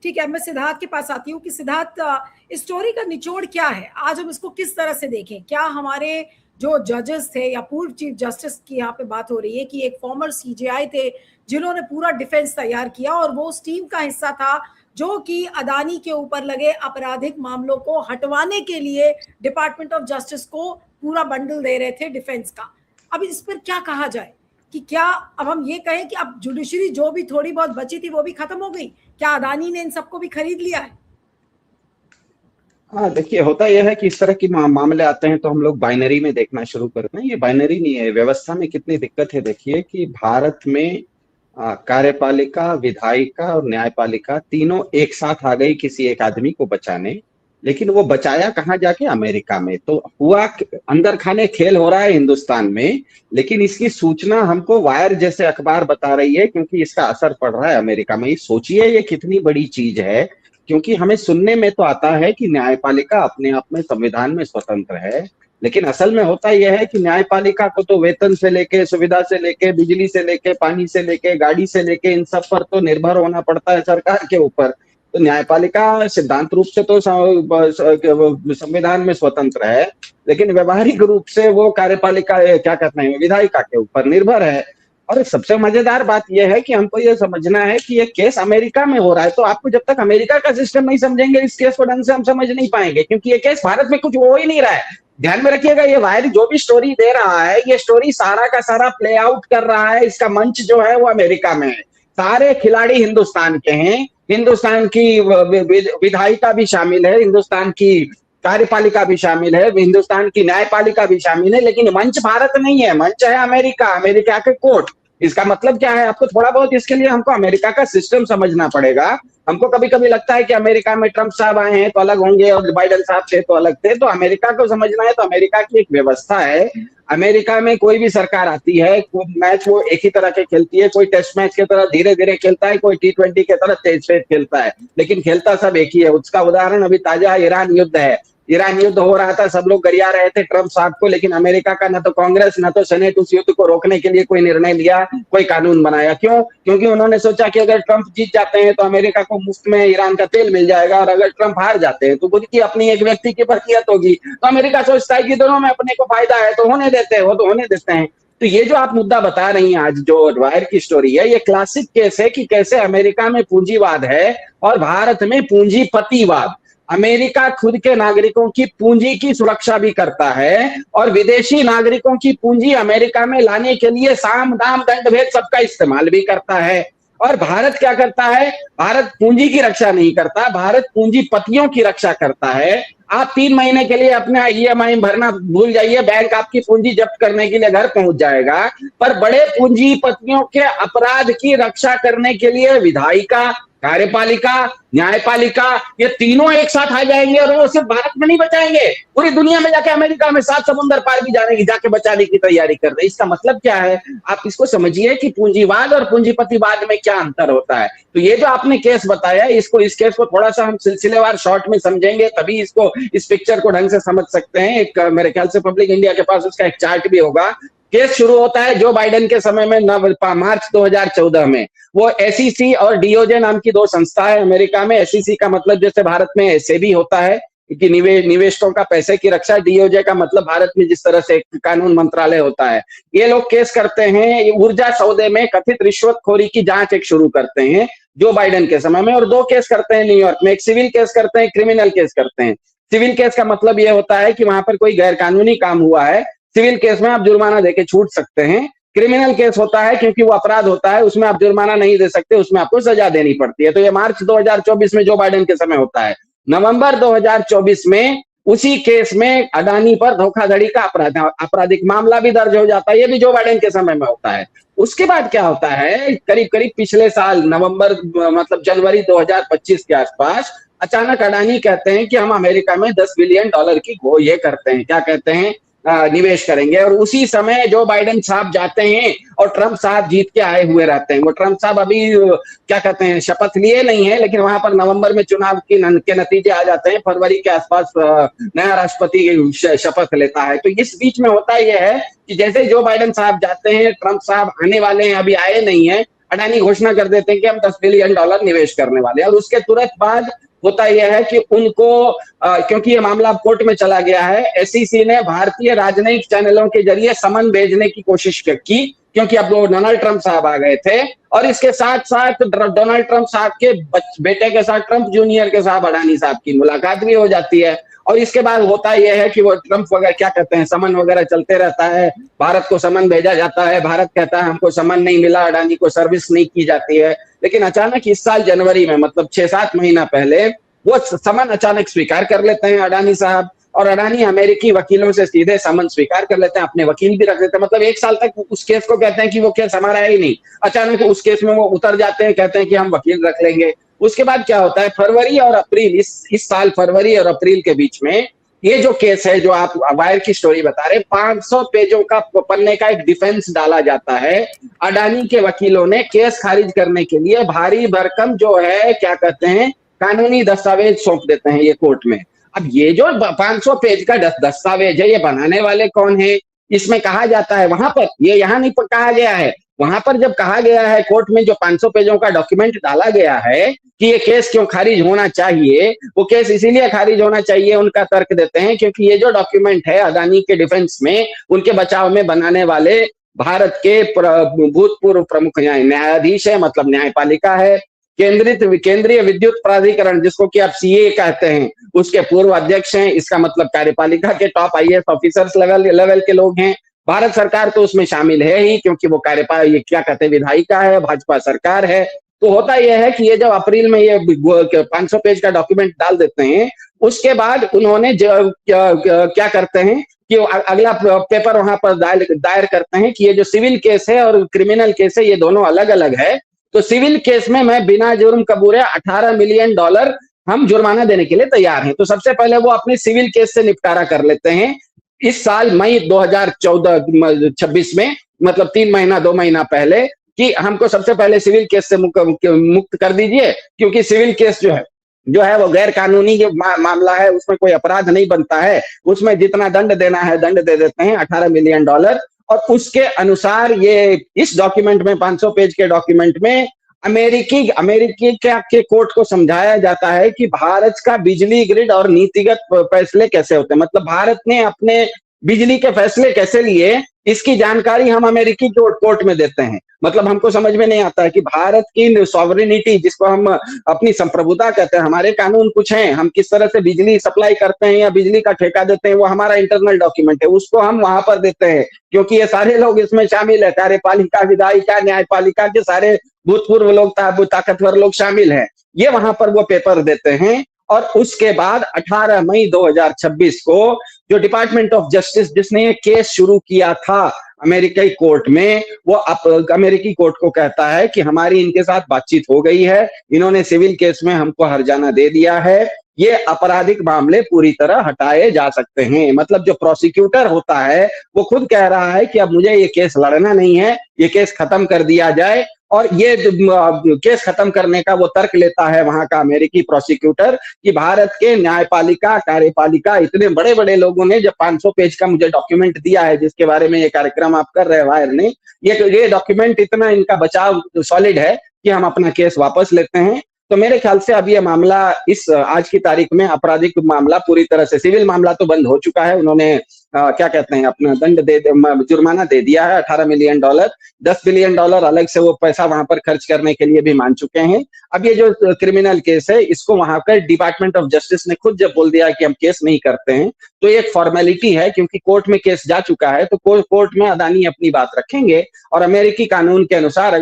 ठीक है, मैं सिद्धार्थ के पास आती हूँ कि सिद्धार्थ, इस स्टोरी का निचोड़ क्या है? आज हम इसको किस तरह से देखें? क्या हमारे जो जजेस थे या पूर्व चीफ जस्टिस की यहाँ पे बात हो रही है कि एक फॉर्मर सीजेआई थे जिन्होंने पूरा डिफेंस तैयार किया और वो उस टीम का हिस्सा था जो कि अदानी के ऊपर लगे आपराधिक मामलों को हटवाने के लिए डिपार्टमेंट ऑफ जस्टिस को पूरा बंडल दे रहे थे डिफेंस का। अब इस पर क्या कहा जाए कि क्या अब हम ये कहें कि अब जुडिशरी जो भी थोड़ी बहुत बची थी वो भी खत्म हो गई? क्या अदानी ने इन सबको भी खरीद लिया है? हाँ, देखिए, होता यह है कि इस तरह की मामले आते हैं तो हम लोग बाइनरी में देखना शुरू करते हैं। ये बाइनरी नहीं है। व्यवस्था में कितनी दिक्कत है देखिए कि भारत में कार्यपालिका, विधायिका और न्यायपालिका तीनों एक साथ आ गई किसी एक आदमी को बचाने। लेकिन वो बचाया कहाँ जाके? अमेरिका में। तो हुआ अंदर खाने खेल हो रहा है हिंदुस्तान में, लेकिन इसकी सूचना हमको वायर जैसे अखबार बता रही है, क्योंकि इसका असर पड़ रहा है अमेरिका में। सोचिए ये कितनी बड़ी चीज है, क्योंकि हमें सुनने में तो आता है कि न्यायपालिका अपने आप में संविधान में स्वतंत्र है, लेकिन असल में होता यह है कि न्यायपालिका को तो वेतन से लेके, सुविधा से लेके, बिजली से लेके, पानी से लेके, गाड़ी से लेके, इन सब पर तो निर्भर होना पड़ता है सरकार के ऊपर। तो न्यायपालिका सिद्धांत रूप से तो संविधान में स्वतंत्र है, लेकिन व्यवहारिक रूप से वो कार्यपालिका, क्या कहते हैं, विधायिका के ऊपर निर्भर है। और सबसे मजेदार बात यह है कि हमको ये समझना है कि ये केस अमेरिका में हो रहा है, तो आपको जब तक अमेरिका का सिस्टम नहीं समझेंगे इस केस को ढंग से हम समझ नहीं पाएंगे, क्योंकि ये केस भारत में कुछ हो ही नहीं रहा है। ध्यान में रखिएगा, ये वायर जो भी स्टोरी दे रहा है, ये स्टोरी सारा का सारा प्ले आउट कर रहा है, इसका मंच जो है वो अमेरिका में है। सारे खिलाड़ी हिंदुस्तान के हैं, हिंदुस्तान की विधायिका भी शामिल है, हिंदुस्तान की कार्यपालिका भी शामिल है, हिंदुस्तान की न्यायपालिका भी शामिल है, लेकिन मंच भारत नहीं है, मंच है अमेरिका, अमेरिका के कोर्ट। इसका मतलब क्या है? आपको थोड़ा बहुत इसके लिए हमको अमेरिका का सिस्टम समझना पड़ेगा। हमको कभी कभी लगता है कि अमेरिका में ट्रंप साहब आए हैं तो अलग होंगे और बाइडेन साहब थे तो अलग थे। तो अमेरिका को समझना है तो अमेरिका की एक व्यवस्था है। अमेरिका में कोई भी सरकार आती है, मैच वो एक ही तरह के खेलती है। कोई टेस्ट मैच की तरह धीरे धीरे खेलता है, कोई T20 की तरह तेज तेज खेलता है, लेकिन खेलता सब एक ही है। उसका उदाहरण अभी ताजा ईरान युद्ध है। ईरान युद्ध हो रहा था, सब लोग गरिया रहे थे ट्रंप साहब को, लेकिन अमेरिका का न तो कांग्रेस न तो सेनेट उस युद्ध को रोकने के लिए कोई निर्णय लिया, कोई कानून बनाया। क्यों? क्योंकि उन्होंने सोचा कि अगर ट्रंप जीत जाते हैं तो अमेरिका को मुफ्त में ईरान का तेल मिल जाएगा, और अगर ट्रंप हार जाते हैं तो उनकी अपनी एक व्यक्ति की बरकियत होगी। तो अमेरिका सोचता है कि दोनों में अपने को फायदा है तो होने देते हैं, वो तो होने देते हैं। तो ये जो आप मुद्दा बता रही हैं आज, जो वायर की स्टोरी है, ये क्लासिक केस है कि कैसे अमेरिका में पूंजीवाद है और भारत में पूंजीपतिवाद। अमेरिका खुद के नागरिकों की पूंजी की सुरक्षा भी करता है और विदेशी नागरिकों की पूंजी अमेरिका में लाने के लिए साम दाम दंड भेद सबका इस्तेमाल भी करता है। और भारत क्या करता है? भारत पूंजी की रक्षा नहीं करता, भारत पूंजीपतियों की रक्षा करता है। आप 3 महीने के लिए अपना EMI भरना भूल जाइए, बैंक आपकी पूंजी जब्त करने के लिए घर पहुंच जाएगा। पर बड़े पूंजीपतियों के अपराध की रक्षा करने के लिए विधायिका, कार्यपालिका, न्यायपालिका, ये तीनों एक साथ आ जाएंगे और वो सिर्फ भारत में नहीं बचाएंगे, पूरी दुनिया में जाके अमेरिका में 7 समुंदर पार भी जाने की, जाके बचाने की तैयारी कर रहे हैं। इसका मतलब क्या है? आप इसको समझिए कि पूंजीवाद और पूंजीपतिवाद में क्या अंतर होता है। तो ये जो आपने केस बताया, इस केस को थोड़ा सा हम सिलसिलेवार शॉर्ट में समझेंगे, तभी इसको, इस पिक्चर को ढंग से समझ सकते हैं। एक मेरे ख्याल से पब्लिक इंडिया के पास उसका एक चार्ट भी होगा। केस शुरू होता है जो बाइडेन के समय में मार्च 2014 में। वो SEC और DOJ नाम की 2 संस्था है अमेरिका में। SEC का मतलब जैसे भारत में SEBI होता है कि निवेशकों का पैसे की रक्षा, DOJ का मतलब भारत में जिस तरह से कानून मंत्रालय होता है। ये लोग केस करते हैं, ऊर्जा सौदे में कथित रिश्वतखोरी की जांच एक शुरू करते हैं जो बाइडेन के समय में, और 2 केस करते हैं न्यूयॉर्क में। एक सिविल केस करते हैं, क्रिमिनल केस करते हैं। सिविल केस का मतलब ये होता है कि वहां पर कोई गैर कानूनी काम हुआ है, सिविल केस में आप जुर्माना देके छूट सकते हैं। क्रिमिनल केस होता है क्योंकि वो अपराध होता है, उसमें आप जुर्माना नहीं दे सकते, उसमें आपको सजा देनी पड़ती है। तो ये मार्च 2024 में जो बाइडेन के समय होता है। नवंबर 2024 में उसी केस में अडानी पर धोखाधड़ी का आपराधिक मामला भी दर्ज हो जाता है। ये भी जो बाइडेन के समय में होता है। उसके बाद क्या होता है, करीब करीब पिछले साल नवंबर, मतलब जनवरी 2025 के आसपास, अचानक अडानी कहते हैं कि हम अमेरिका में $10 बिलियन की ये करते हैं, क्या कहते हैं, निवेश करेंगे। और उसी समय जो बाइडेन साहब जाते हैं और ट्रंप साहब जीत के आए हुए रहते हैं। वो ट्रंप साहब अभी क्या कहते हैं, शपथ लिए नहीं है, लेकिन वहां पर नवंबर में चुनाव के नतीजे आ जाते हैं। फरवरी के आसपास नया राष्ट्रपति शपथ लेता है। तो इस बीच में होता यह है कि जैसे जो बाइडेन साहब जाते हैं, ट्रंप साहब आने वाले हैं, अभी आए नहीं है। अडानी घोषणा कर देते हैं कि हम $10 बिलियन निवेश करने वाले हैं, और उसके तुरंत बाद होता यह है कि उनको क्योंकि ये मामला अब कोर्ट में चला गया है, एसईसी ने भारतीय राजनयिक चैनलों के जरिए समन भेजने की कोशिश की, क्योंकि अब वो डोनाल्ड ट्रंप साहब आ गए थे, और इसके साथ साथ डोनाल्ड ट्रंप साहब के बेटे के साथ ट्रंप जूनियर के साथ अडानी साहब की मुलाकात भी हो जाती है। और इसके बाद होता यह है कि वो ट्रंप वगैरह क्या कहते हैं, समन वगैरह चलते रहता है, भारत को समन भेजा जाता है, भारत कहता है हमको समन नहीं मिला, अडानी को सर्विस नहीं की जाती है। लेकिन अचानक इस साल जनवरी में, मतलब 6-7 महीना पहले, वो समन अचानक स्वीकार कर लेते हैं अडानी साहब, और अडानी अमेरिकी वकीलों से सीधे समन स्वीकार कर लेते हैं, अपने वकील भी रख देते हैं। मतलब 1 साल तक उस केस को कहते हैं कि वो केस हमारा है ही नहीं, अचानक उस केस में वो उतर जाते हैं, कहते हैं कि हम वकील रख लेंगे। उसके बाद क्या होता है, फरवरी और अप्रैल, इस साल फरवरी और अप्रैल के बीच में ये जो केस है, जो आप वायर की स्टोरी बता रहे, 500 पेजों का पन्ने का एक डिफेंस डाला जाता है। अडानी के वकीलों ने केस खारिज करने के लिए भारी भरकम जो है क्या कहते हैं कानूनी दस्तावेज सौंप देते हैं ये कोर्ट में। अब ये जो 500 पेज का दस्तावेज है, ये बनाने वाले कौन है? इसमें कहा जाता है वहां पर, ये यहाँ नहीं कहा गया है, वहां पर जब कहा गया है कोर्ट में, जो 500 पेजों का डॉक्यूमेंट डाला गया है कि ये केस क्यों खारिज होना चाहिए, वो केस इसीलिए खारिज होना चाहिए, उनका तर्क देते हैं क्योंकि ये जो डॉक्यूमेंट है अडानी के डिफेंस में, उनके बचाव में बनाने वाले भारत के भूतपूर्व प्रमुख न्यायाधीश है, मतलब न्यायपालिका है, केंद्रीय विद्युत प्राधिकरण जिसको कि आप सीए कहते हैं, उसके पूर्व अध्यक्ष हैं, इसका मतलब कार्यपालिका के टॉप आईएएस ऑफिसर्स लेवल के लोग हैं। भारत सरकार तो उसमें शामिल है ही, क्योंकि वो ये क्या कहते हैं विधायिका है, भाजपा सरकार है। तो होता यह है कि ये जब अप्रैल में ये 500 पेज का डॉक्यूमेंट डाल देते हैं, उसके बाद उन्होंने क्या करते हैं कि अगला पेपर वहां पर दायर करते हैं कि ये जो सिविल केस है और क्रिमिनल केस है, ये दोनों अलग अलग है। तो सिविल केस में मैं बिना जुर्म कबूरे $18 मिलियन हम जुर्माना देने के लिए तैयार हैं। तो सबसे पहले वो अपने सिविल केस से निपटारा कर लेते हैं। इस साल मई 2026 में, मतलब 2 महीना पहले, कि हमको सबसे पहले सिविल केस से मुक्त कर दीजिए, क्योंकि सिविल केस जो है वो गैर कानूनी मामला है, उसमें कोई अपराध नहीं बनता है, उसमें जितना दंड देना है दंड दे देते हैं $18 मिलियन। और उसके अनुसार ये इस डॉक्यूमेंट में, 500 पेज के डॉक्यूमेंट में, अमेरिकी के कोर्ट को समझाया जाता है कि भारत का बिजली ग्रिड और नीतिगत फैसले कैसे होते हैं, मतलब भारत ने अपने बिजली के फैसले कैसे लिए, इसकी जानकारी हम अमेरिकी कोर्ट में देते हैं। मतलब हमको समझ में नहीं आता है कि भारत की सॉवरेनिटी, जिसको हम अपनी संप्रभुता कहते हैं, हमारे कानून कुछ हैं, हम किस तरह से बिजली सप्लाई करते हैं या बिजली का ठेका देते हैं, वो हमारा इंटरनल डॉक्यूमेंट है, उसको हम वहां पर देते हैं, क्योंकि ये सारे लोग इसमें शामिल है, कार्यपालिका, विधायिका, न्यायपालिका के सारे भूतपूर्व लोग, ताकतवर लोग शामिल हैं। ये वहां पर वो पेपर देते हैं। और उसके बाद 18 मई 2026 को जो डिपार्टमेंट ऑफ जस्टिस, जिसने ये केस शुरू किया था अमेरिकी कोर्ट में, वो अमेरिकी कोर्ट को कहता है कि हमारी इनके साथ बातचीत हो गई है, इन्होंने सिविल केस में हमको हर्जाना दे दिया है, ये आपराधिक मामले पूरी तरह हटाए जा सकते हैं। मतलब जो प्रोसिक्यूटर होता है वो खुद कह रहा है कि अब मुझे ये केस लड़ना नहीं है, ये केस खत्म कर दिया जाए। और ये केस खत्म करने का वो तर्क लेता है वहां का अमेरिकी प्रोसिक्यूटर कि भारत के न्यायपालिका, कार्यपालिका, इतने बड़े बड़े लोगों ने जब 500 पेज का मुझे डॉक्यूमेंट दिया है, जिसके बारे में ये कार्यक्रम आप कर रहे हैं वायर ने, ये डॉक्यूमेंट इतना इनका बचाव सॉलिड है कि हम अपना केस वापस लेते हैं। तो मेरे ख्याल से अब ये मामला इस आज की तारीख में आपराधिक मामला पूरी तरह से, सिविल मामला तो बंद हो चुका है, उन्होंने क्या कहते हैं अपना जुर्माना दे दिया है $18 मिलियन, $10 बिलियन अलग से वो पैसा वहां पर खर्च करने के लिए भी मान चुके हैं। अब ये जो क्रिमिनल केस है, इसको वहां पर डिपार्टमेंट ऑफ जस्टिस ने खुद जब बोल दिया कि हम केस नहीं करते हैं, तो ये एक फॉर्मेलिटी है, क्योंकि कोर्ट में केस जा चुका है, तो कोर्ट में अडानी अपनी बात रखेंगे। और अमेरिकी कानून के अनुसार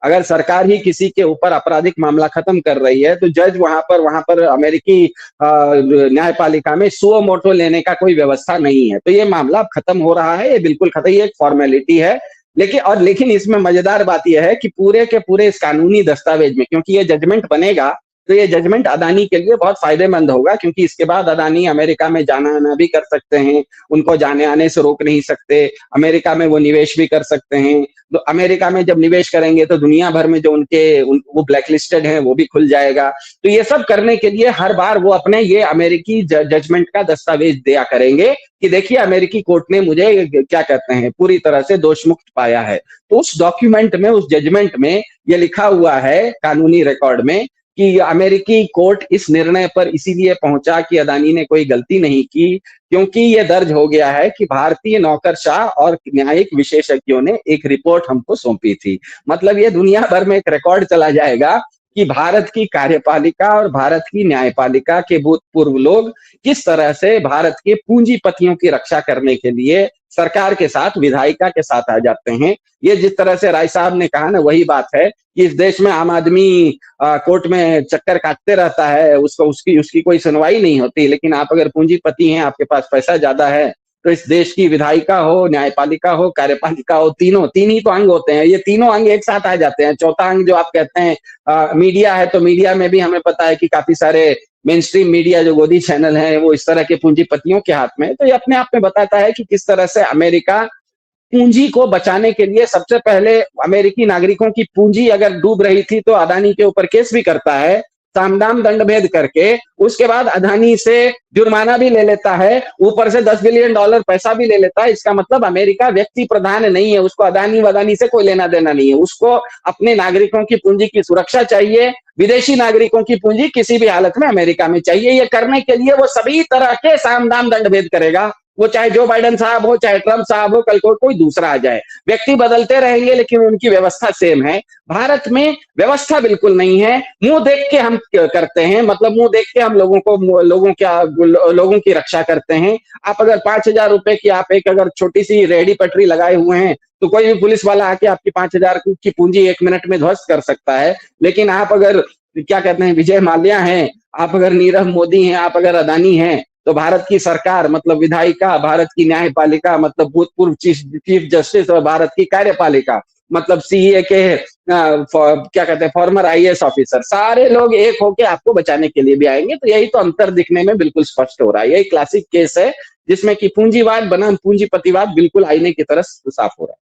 अगर सरकार ही किसी के ऊपर आपराधिक मामला खत्म कर रही है, तो जज वहां पर अमेरिकी न्यायपालिका में सुओ मोटो लेने का कोई व्यवस्था नहीं है। तो ये मामला अब खत्म हो रहा है, ये बिल्कुल खत्म, ये एक फॉर्मेलिटी है। लेकिन इसमें मजेदार बात यह है कि पूरे के पूरे इस कानूनी दस्तावेज में, क्योंकि ये जजमेंट बनेगा तो ये जजमेंट अदानी के लिए बहुत फायदेमंद होगा, क्योंकि इसके बाद अदानी अमेरिका में जाना आना भी कर सकते हैं, उनको जाने आने से रोक नहीं सकते, अमेरिका में वो निवेश भी कर सकते हैं। तो अमेरिका में जब निवेश करेंगे तो दुनिया भर में जो वो ब्लैकलिस्टेड हैं वो भी खुल जाएगा। तो ये सब करने के लिए हर बार वो अपने ये अमेरिकी जजमेंट का दस्तावेज दिया करेंगे कि देखिए अमेरिकी कोर्ट ने मुझे क्या कहते हैं पूरी तरह से दोष मुक्त पाया है। तो उस डॉक्यूमेंट में, उस जजमेंट में ये लिखा हुआ है कानूनी रिकॉर्ड में कि अमेरिकी कोर्ट इस निर्णय पर इसीलिए पहुंचा कि अदानी ने कोई गलती नहीं की, क्योंकि ये दर्ज हो गया है कि भारतीय नौकरशाह और न्यायिक विशेषज्ञों ने एक रिपोर्ट हमको सौंपी थी। मतलब ये दुनिया भर में एक रिकॉर्ड चला जाएगा कि भारत की कार्यपालिका और भारत की न्यायपालिका के भूतपूर्व लोग किस तरह से भारत के पूंजीपतियों की रक्षा करने के लिए सरकार के साथ, विधायिका के साथ आ जाते हैं। ये जिस तरह से राय साहब ने कहा ना, वही बात है कि इस देश में आम आदमी कोर्ट में चक्कर काटते रहता है, उसको उसकी कोई सुनवाई नहीं होती। लेकिन आप अगर पूंजीपति हैं, आपके पास पैसा ज्यादा है, तो इस देश की विधायिका हो, न्यायपालिका हो, कार्यपालिका हो, तीन ही तो अंग होते हैं। ये तीनों अंग एक साथ आ जाते हैं। चौथा अंग जो आप कहते हैं मीडिया है, तो मीडिया में भी हमें पता है कि काफी सारे मेन स्ट्रीम मीडिया जो गोदी चैनल हैं वो इस तरह के पूंजीपतियों के हाथ में है। तो ये अपने आप में बताता है कि किस तरह से अमेरिका पूंजी को बचाने के लिए सबसे पहले अमेरिकी नागरिकों की पूंजी अगर डूब रही थी तो अदानी के ऊपर केस भी करता है, सामदाम दंड भेद करके। उसके बाद अदानी से जुर्माना भी ले लेता है, ऊपर से $10 बिलियन पैसा भी ले लेता है। इसका मतलब अमेरिका व्यक्ति प्रधान नहीं है, उसको अदानी वदानी से कोई लेना देना नहीं है। उसको अपने नागरिकों की पूंजी की सुरक्षा चाहिए। विदेशी नागरिकों की पूंजी किसी भी हालत में अमेरिका में चाहिए। ये करने के लिए वो सभी तरह के सामदाम दंड भेद करेगा। वो चाहे जो बाइडेन साहब हो, चाहे ट्रंप साहब हो, कल को कोई दूसरा आ जाए। व्यक्ति बदलते रहेंगे लेकिन उनकी व्यवस्था सेम है। भारत में व्यवस्था बिल्कुल नहीं है। मुंह देख के हम करते हैं, मतलब मुंह देख के हम लोगों की रक्षा करते हैं। आप अगर 5,000 रुपए की आप एक अगर छोटी सी रेहड़ी पटरी लगाए हुए हैं तो कोई भी पुलिस वाला आके आपकी 5,000 की पूंजी 1 मिनट में ध्वस्त कर सकता है। लेकिन आप अगर क्या कहते हैं विजय माल्या हैं, आप अगर नीरव मोदी हैं, आप अगर अदानी हैं, तो भारत की सरकार मतलब विधायिका, भारत की न्यायपालिका मतलब भूतपूर्व चीफ जस्टिस और भारत की कार्यपालिका मतलब सीए के क्या कहते हैं फॉर्मर आईएएस ऑफिसर, सारे लोग एक होके आपको बचाने के लिए भी आएंगे। तो यही तो अंतर दिखने में बिल्कुल स्पष्ट हो रहा है। यही क्लासिक केस है जिसमें कि पूंजीवाद बनाम पूंजीपतिवाद बिल्कुल आईने की तरह साफ हो रहा है।